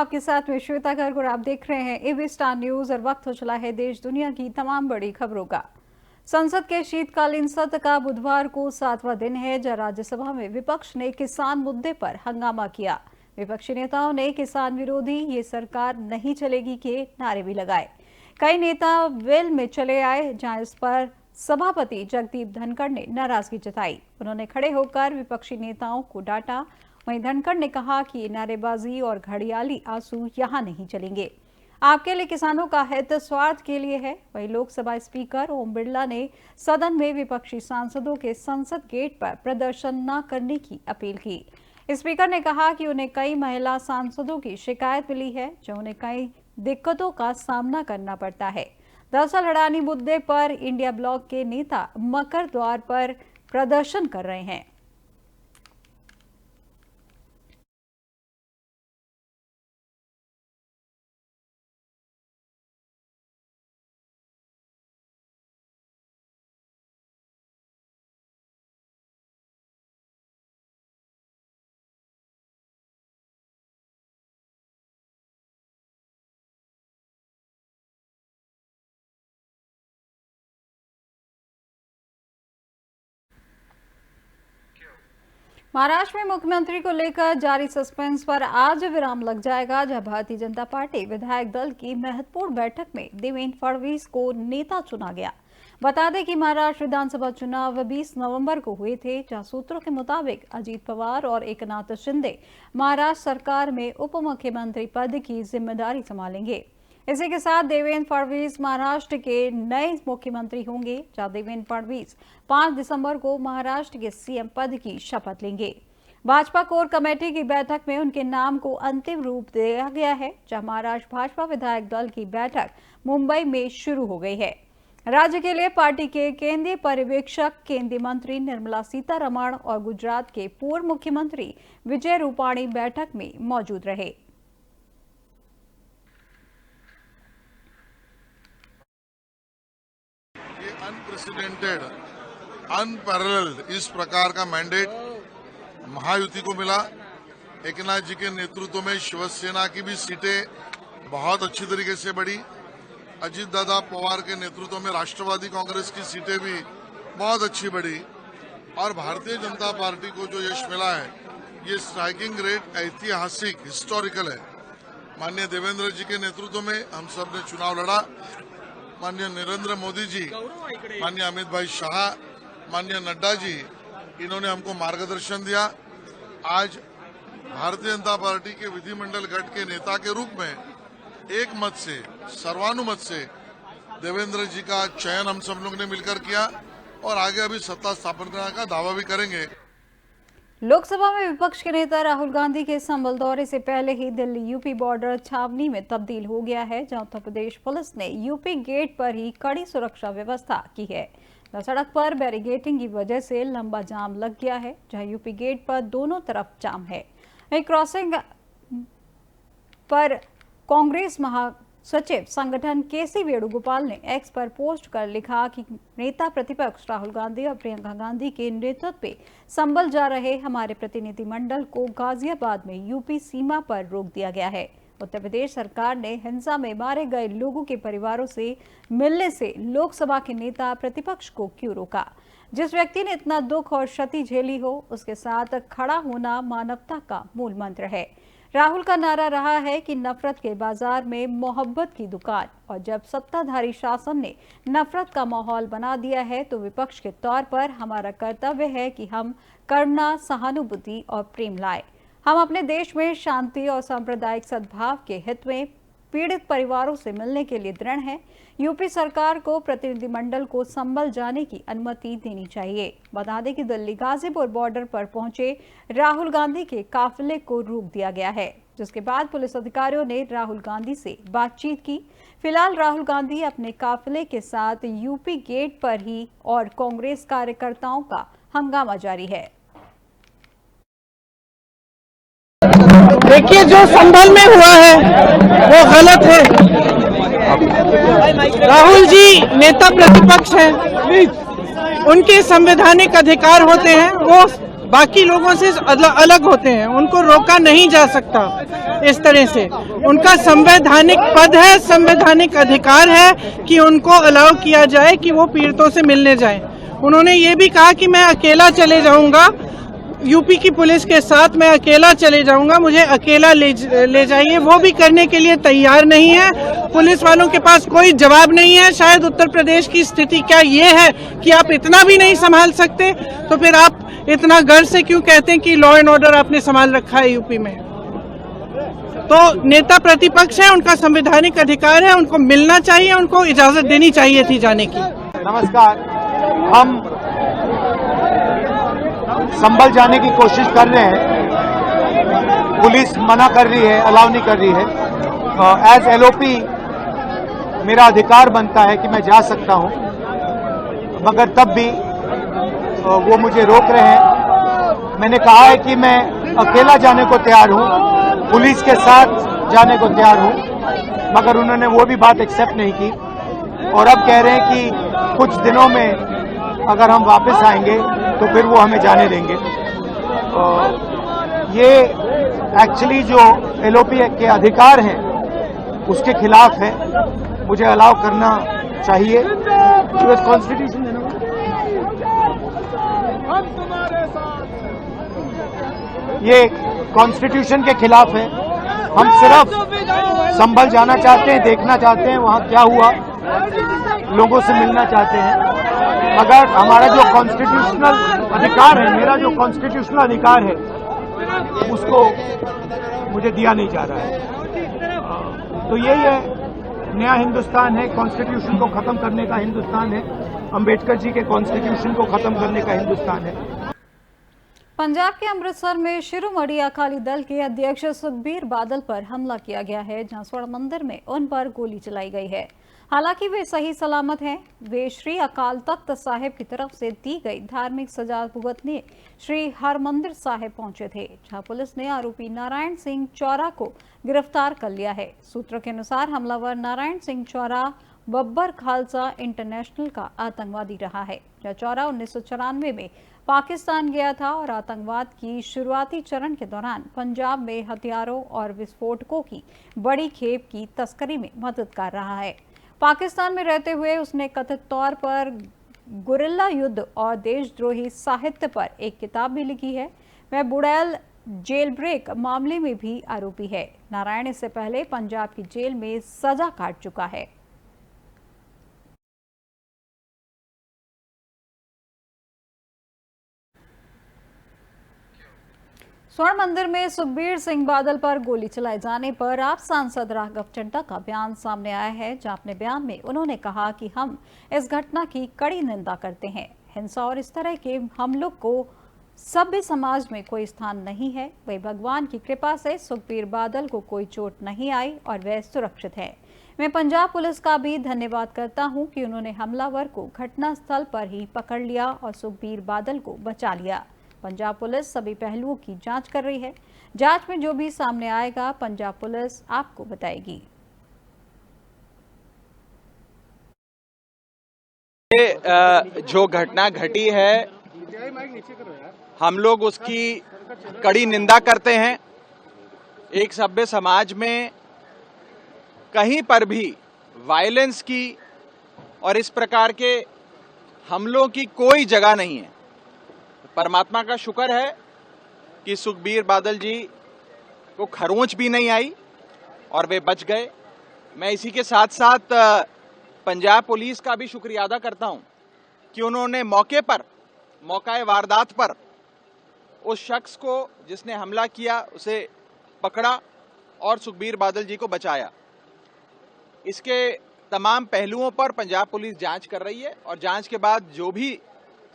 आपके साथ में श्वेता गर्ग और आप देख रहे हैं एबी स्टार न्यूज और वक्त हो चला है देश दुनिया की तमाम बड़ी खबरों का। संसद के शीतकालीन सत्र का बुधवार को 7वां दिन है, जहां राज्यसभा में विपक्ष ने किसान मुद्दे पर हंगामा किया। विपक्षी नेताओं ने किसान विरोधी ये सरकार नहीं चलेगी के नारे भी लगाए। कई नेता वेल में चले आए, जहां इस पर सभापति जगदीप धनखड़ ने नाराजगी जताई। उन्होंने खड़े होकर विपक्षी नेताओं को डांटा। वहीं धनखड़ ने कहा कि ये नारेबाजी और घड़ियाली आंसू यहां नहीं चलेंगे। आपके लिए किसानों का हित स्वार्थ के लिए है। वहीं लोकसभा स्पीकर ओम बिरला ने सदन में विपक्षी सांसदों के संसद गेट पर प्रदर्शन न करने की अपील की। स्पीकर ने कहा कि उन्हें कई महिला सांसदों की शिकायत मिली है, जो उन्हें कई दिक्कतों का सामना करना पड़ता है। दरअसल अडानी मुद्दे पर इंडिया ब्लॉक के नेता मकर द्वार पर प्रदर्शन कर रहे हैं। महाराष्ट्र में मुख्यमंत्री को लेकर जारी सस्पेंस पर आज विराम लग जाएगा, जहां भारतीय जनता पार्टी विधायक दल की महत्वपूर्ण बैठक में देवेंद्र फडणवीस को नेता चुना गया। बता दें कि महाराष्ट्र विधानसभा चुनाव 20 नवंबर को हुए थे, जहां सूत्रों के मुताबिक अजीत पवार और एकनाथ शिंदे महाराष्ट्र सरकार में उप मुख्यमंत्री पद की जिम्मेदारी संभालेंगे। इसी के साथ देवेंद्र फडणवीस महाराष्ट्र के नए मुख्यमंत्री होंगे, जहां देवेंद्र फडणवीस 5 दिसंबर को महाराष्ट्र के सीएम पद की शपथ लेंगे। भाजपा कोर कमेटी की बैठक में उनके नाम को अंतिम रूप दिया गया है, जहां महाराष्ट्र भाजपा विधायक दल की बैठक मुंबई में शुरू हो गई है। राज्य के लिए पार्टी के केंद्रीय पर्यवेक्षक, केंद्रीय मंत्री निर्मला सीतारमण और गुजरात के पूर्व मुख्यमंत्री विजय रूपाणी बैठक में मौजूद रहे। अनप्रेसिडेंटेड, अनपैरेलल्ड इस प्रकार का मैंडेट महायुति को मिला। एकनाथ जी के नेतृत्व में शिवसेना की भी सीटें बहुत अच्छी तरीके से बढ़ी। अजीत दादा पवार के नेतृत्व में राष्ट्रवादी कांग्रेस की सीटें भी बहुत अच्छी बढ़ी और भारतीय जनता पार्टी को जो यश मिला है, ये स्ट्राइकिंग रेट ऐतिहासिक, हिस्टोरिकल है। माननीय देवेंद्र जी के नेतृत्व में हम सब ने चुनाव लड़ा। माननीय नरेंद्र मोदी जी, माननीय अमित भाई शाह, माननीय नड्डा जी, इन्होंने हमको मार्गदर्शन दिया। आज भारतीय जनता पार्टी के विधिमंडल गठ के नेता के रूप में एक मत से, सर्वानुमत से देवेंद्र जी का चयन हम सब लोग ने मिलकर किया और आगे अभी सत्ता स्थापना का दावा भी करेंगे। लोकसभा में विपक्ष के नेता राहुल गांधी के संभल दौरे से पहले ही दिल्ली यूपी बॉर्डर छावनी में तब्दील हो गया है, जहां उत्तर प्रदेश पुलिस ने यूपी गेट पर ही कड़ी सुरक्षा व्यवस्था की है। सड़क पर बैरिकेडिंग की वजह से लंबा जाम लग गया है, जहां यूपी गेट पर दोनों तरफ जाम है। क्रॉसिंग पर कांग्रेस महासचिव संगठन केसी वेणुगोपाल ने एक्स पर पोस्ट कर लिखा कि नेता प्रतिपक्ष राहुल गांधी और प्रियंका गांधी के नेतृत्व में संभल जा रहे हमारे प्रतिनिधिमंडल को गाजियाबाद में यूपी सीमा पर रोक दिया गया है। उत्तर प्रदेश सरकार ने हिंसा में मारे गए लोगों के परिवारों से मिलने से लोकसभा के नेता प्रतिपक्ष को क्यों रोका? जिस व्यक्ति ने इतना दुख और क्षति झेली हो, उसके साथ खड़ा होना मानवता का मूल मंत्र है। राहुल का नारा रहा है कि नफरत के बाजार में मोहब्बत की दुकान, और जब सत्ताधारी शासन ने नफरत का माहौल बना दिया है, तो विपक्ष के तौर पर हमारा कर्तव्य है कि हम करुणा, सहानुभूति और प्रेम लाए। हम अपने देश में शांति और सांप्रदायिक सद्भाव के हित में पीड़ित परिवारों से मिलने के लिए दृढ़ हैं। यूपी सरकार को प्रतिनिधिमंडल को संभल जाने की अनुमति देनी चाहिए। बता दें कि दिल्ली गाजीपुर बॉर्डर पर पहुंचे राहुल गांधी के काफिले को रोक दिया गया है, जिसके बाद पुलिस अधिकारियों ने राहुल गांधी से बातचीत की। फिलहाल राहुल गांधी अपने काफिले के साथ यूपी गेट पर ही और कांग्रेस कार्यकर्ताओं का हंगामा जारी है। देखिए, जो संभल में हुआ है वो गलत है। राहुल जी नेता प्रतिपक्ष हैं, उनके संवैधानिक अधिकार होते हैं, वो बाकी लोगों से अलग होते हैं, उनको रोका नहीं जा सकता इस तरह से। उनका संवैधानिक पद है, संवैधानिक अधिकार है कि उनको अलाउ किया जाए कि वो पीड़ितों से मिलने जाएं। उन्होंने ये भी कहा कि मैं अकेला चले जाऊंगा, यूपी की पुलिस के साथ मैं अकेला चले जाऊंगा, मुझे अकेला ले जाइए। वो भी करने के लिए तैयार नहीं है। पुलिस वालों के पास कोई जवाब नहीं है। शायद उत्तर प्रदेश की स्थिति क्या ये है कि आप इतना भी नहीं संभाल सकते, तो फिर आप इतना गर्व से क्यों कहते हैं कि लॉ एंड ऑर्डर आपने संभाल रखा है यूपी में? तो नेता प्रतिपक्ष है, उनका संवैधानिक अधिकार है, उनको मिलना चाहिए, उनको इजाजत देनी चाहिए थी जाने की। नमस्कार, हम संभल जाने की कोशिश कर रहे हैं, पुलिस मना कर रही है, अलाउ नहीं कर रही है। एज एलओपी मेरा अधिकार बनता है कि मैं जा सकता हूं, मगर तब भी वो मुझे रोक रहे हैं। मैंने कहा है कि मैं अकेला जाने को तैयार हूं, पुलिस के साथ जाने को तैयार हूं, मगर उन्होंने वो भी बात एक्सेप्ट नहीं की और अब कह रहे हैं कि कुछ दिनों में अगर हम वापस आएंगे तो फिर वो हमें जाने देंगे। ये एक्चुअली जो एलओपी के अधिकार हैं उसके खिलाफ है, मुझे अलाउ करना चाहिए। कॉन्स्टिट्यूशन है ना, ये कॉन्स्टिट्यूशन के खिलाफ है। हम सिर्फ संभल जाना चाहते हैं, देखना चाहते हैं वहां क्या हुआ, लोगों से मिलना चाहते हैं, मगर हमारा जो कॉन्स्टिट्यूशनल अधिकार है, मेरा जो कॉन्स्टिट्यूशनल अधिकार है, उसको मुझे दिया नहीं जा रहा है। तो यही है, नया हिंदुस्तान है, कॉन्स्टिट्यूशन को खत्म करने का हिंदुस्तान है, अंबेडकर जी के कॉन्स्टिट्यूशन को खत्म करने का हिंदुस्तान है। पंजाब के अमृतसर में शिरोमणि अकाली दल के अध्यक्ष सुखबीर बादल पर हमला किया गया है, जहां स्वर्ण मंदिर में उन पर गोली चलाई गई है। हालांकि वे सही सलामत हैं। वे श्री अकाल तख्त साहिब की तरफ से दी गई धार्मिक सजा भुगतने श्री हरमंदिर साहिब पहुंचे थे, जहां पुलिस ने आरोपी नारायण सिंह चौरा को गिरफ्तार कर लिया है। सूत्रों के अनुसार हमलावर नारायण सिंह चौरा बब्बर खालसा इंटरनेशनल का आतंकवादी रहा है। यह चौरा 1994 में पाकिस्तान गया था और आतंकवाद की शुरुआती चरण के दौरान पंजाब में हथियारों और विस्फोटकों की बड़ी खेप की तस्करी में मददगार रहा है। पाकिस्तान में रहते हुए उसने कथित तौर पर गुरिल्ला युद्ध और देशद्रोही साहित्य पर एक किताब भी लिखी है। वह बुड़ैल जेल ब्रेक मामले में भी आरोपी है। नारायण इससे पहले पंजाब की जेल में सजा काट चुका है। स्वर्ण मंदिर में सुखबीर सिंह बादल पर गोली चलाए जाने पर आप सांसद राघव चड्ढा का बयान सामने आया है, जहां अपने बयान में उन्होंने कहा कि हम इस घटना की कड़ी निंदा करते हैं। हिंसा और इस तरह के हमलों को सभ्य समाज में कोई स्थान नहीं है। वही भगवान की कृपा से सुखबीर बादल को कोई चोट नहीं आई और वह सुरक्षित है। मैं पंजाब पुलिस का भी धन्यवाद करता हूं कि उन्होंने हमलावर को घटनास्थल पर ही पकड़ लिया और सुखबीर बादल को बचा लिया। पंजाब पुलिस सभी पहलुओं की जांच कर रही है। जांच में जो भी सामने आएगा पंजाब पुलिस आपको बताएगी। जो घटना घटी है, हम लोग उसकी कड़ी निंदा करते हैं। एक सभ्य समाज में कहीं पर भी वायलेंस की और इस प्रकार के हमलों की कोई जगह नहीं है। परमात्मा का शुक्र है कि सुखबीर बादल जी को खरोंच भी नहीं आई और वे बच गए। मैं इसी के साथ साथ पंजाब पुलिस का भी शुक्रिया अदा करता हूं कि उन्होंने मौके वारदात पर उस शख्स को जिसने हमला किया उसे पकड़ा और सुखबीर बादल जी को बचाया। इसके तमाम पहलुओं पर पंजाब पुलिस जांच कर रही है और जांच के बाद जो भी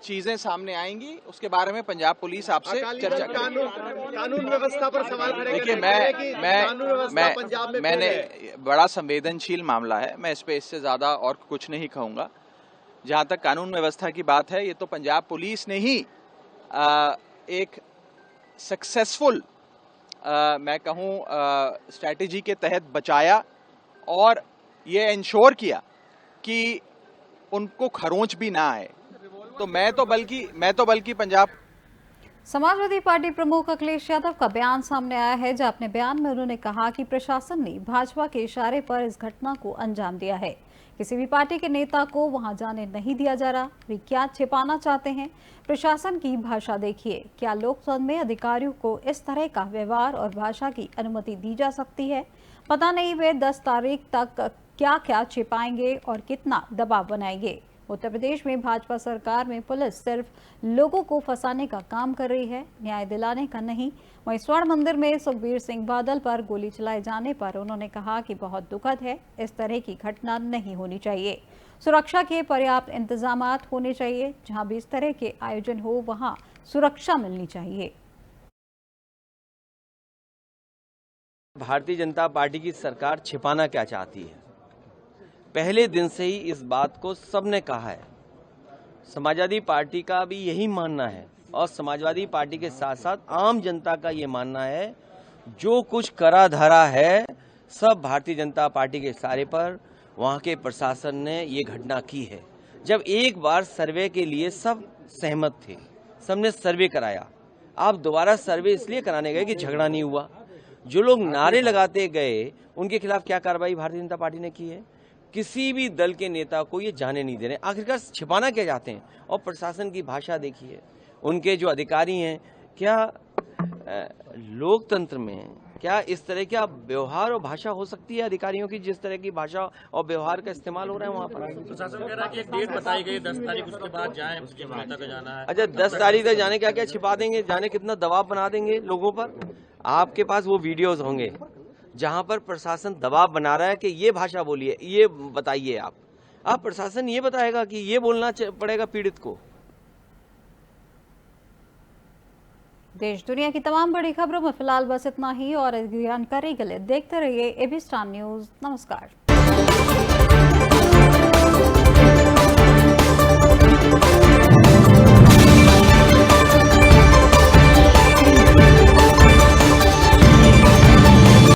चीजें सामने आएंगी उसके बारे में पंजाब पुलिस आपसे चर्चा करेगी। कानून व्यवस्था पर सवाल खड़े देखिए, मैंने बड़ा संवेदनशील मामला है, मैं इस पे इससे ज्यादा और कुछ नहीं कहूंगा। जहां तक कानून व्यवस्था की बात है, ये तो पंजाब पुलिस ने ही एक सक्सेसफुल मैं कहूं स्ट्रैटेजी के तहत बचाया और ये इंश्योर किया कि उनको खरोंच भी ना आए। तो मैं तो बल्कि पंजाब समाजवादी पार्टी प्रमुख अखिलेश यादव का बयान सामने आया है, जहां अपने बयान में उन्होंने कहा कि प्रशासन ने भाजपा के इशारे पर इस घटना को अंजाम दिया है। किसी भी पार्टी के नेता को वहां जाने नहीं दिया जा रहा। वे क्या छिपाना चाहते हैं? प्रशासन की भाषा देखिए। क्या लोकतंत्र में अधिकारियों को इस तरह का व्यवहार और भाषा की अनुमति दी जा सकती है? पता नहीं वे 10 तारीख तक क्या क्या छिपाएंगे और कितना दबाव बनाएंगे। उत्तर प्रदेश में भाजपा सरकार में पुलिस सिर्फ लोगों को फंसाने का काम कर रही है, न्याय दिलाने का नहीं। वहीं स्वर्ण मंदिर में सुखबीर सिंह बादल पर गोली चलाए जाने पर उन्होंने कहा कि बहुत दुखद है, इस तरह की घटना नहीं होनी चाहिए। सुरक्षा के पर्याप्त इंतजाम होने चाहिए। जहां भी इस तरह के आयोजन हो वहां सुरक्षा मिलनी चाहिए। भारतीय जनता पार्टी की सरकार छिपाना क्या चाहती है? पहले दिन से ही इस बात को सबने कहा है। समाजवादी पार्टी का भी यही मानना है और समाजवादी पार्टी के साथ साथ आम जनता का ये मानना है, जो कुछ करा धरा है सब भारतीय जनता पार्टी के इशारे पर वहाँ के प्रशासन ने ये घटना की है। जब एक बार सर्वे के लिए सब सहमत थे, सबने सर्वे कराया, आप दोबारा सर्वे इसलिए कराने गए कि झगड़ा नहीं हुआ। जो लोग नारे लगाते गए उनके खिलाफ क्या कार्रवाई भारतीय जनता पार्टी ने की है? किसी भी दल के नेता को ये जाने नहीं दे रहे। आखिरकार छिपाना क्या चाहते हैं? और प्रशासन की भाषा देखिए, उनके जो अधिकारी हैं, क्या लोकतंत्र में क्या इस तरह का व्यवहार और भाषा हो सकती है अधिकारियों की, जिस तरह की भाषा और व्यवहार का इस्तेमाल हो रहा है वहाँ पर? प्रशासन कह रहा है कि एक डेट बताई गई 10 तारीख, उसके बाद जाएं, उसके बाद तक जाना है। अच्छा, 10 तारीख तक जाने क्या क्या छिपा देंगे? जाने कितना दबाव बना देंगे लोगों पर? आपके पास वो वीडियोज होंगे जहां पर प्रशासन दबाव बना रहा है कि ये भाषा बोलिए, ये बताइए। आप प्रशासन ये बताएगा कि ये बोलना पड़ेगा पीड़ित को? देश दुनिया की तमाम बड़ी खबरों में फिलहाल बस इतना ही, और जानकारी के लिए देखते रहिए एबी स्टार न्यूज। नमस्कार।